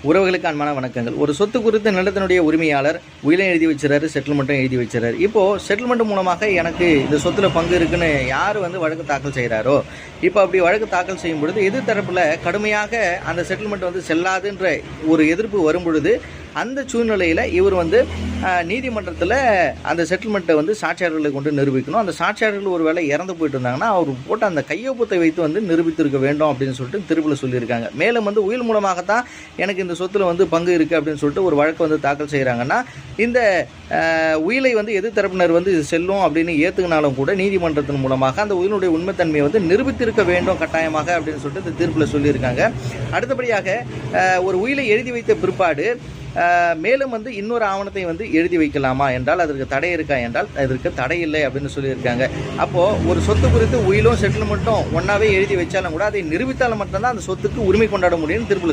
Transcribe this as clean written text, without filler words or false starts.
உறவுகளுக்கு அன்பான வணக்கங்கள். ஒரு சொத்து குறித்து நிலத்தினுடைய உரிமையாளர் உயிலை எழுதி வச்சுறாரு, செட்டில்மெண்ட்டும் எழுதி வச்சுறாரு. இப்போது செட்டில்மெண்ட் மூலமாக எனக்கு இந்த சொத்தில் பங்கு இருக்குன்னு யார் வழக்கு தாக்கல் செய்கிறாரோ, இப்போ அப்படி வழக்கு தாக்கல் செய்யும் பொழுது எதிர் தரப்பில் கடுமையாக அந்த செட்டில்மெண்ட் செல்லாதுன்ற ஒரு எதிர்ப்பு வரும் பொழுது அந்த சூழ்நிலையில் இவர் நீதிமன்றத்தில் அந்த செட்டில்மெண்ட்டை சாட்சியாளர்களை கொண்டு நிரூபிக்கணும். அந்த சாட்சியாளர்கள் ஒரு வேளை இறந்து போயிட்டு இருந்தாங்கன்னா அவர் போட்ட அந்த கையொப்பத்தை வைத்து நிரூபித்திருக்க வேண்டும் அப்படின்னு சொல்லிட்டு திருப்பில் சொல்லியிருக்காங்க. மேலும் உயில் மூலமாகத்தான் எனக்கு இந்த சொத்தில் பங்கு இருக்குது அப்படின்னு சொல்லிட்டு ஒரு வழக்கு தாக்கல் செய்கிறாங்கன்னா, இந்த உயிலை எதிர் தரப்பினர் இது செல்லும் அப்படின்னு ஏற்றுக்கினாலும் கூட நீதிமன்றத்தின் மூலமாக அந்த உயிலுடைய உண்மைத்தன்மையை நிரூபித்திருக்க வேண்டும் கட்டாயமாக அப்படின்னு சொல்லிட்டு இந்த தீர்ப்பில் சொல்லியிருக்காங்க. அடுத்தபடியாக ஒரு உயிலை எழுதி வைத்த பிற்பாடு மேலும் இன்னொரு ஆவணத்தை எழுதி வைக்கலாமா என்றால் அதற்கு தடை இருக்கா என்றால் அதற்கு தடை இல்லை அப்படின்னு சொல்லியிருக்காங்க. அப்போது ஒரு சொத்து குறித்து உயிலும் செட்டில்மெண்ட்டும் ஒன்றாவே எழுதி வச்சாலும் கூட அதை நிரூபித்தாலும் மட்டும்தான் அந்த சொத்துக்கு உரிமை கொண்டாட முடியும்னு திருப்பி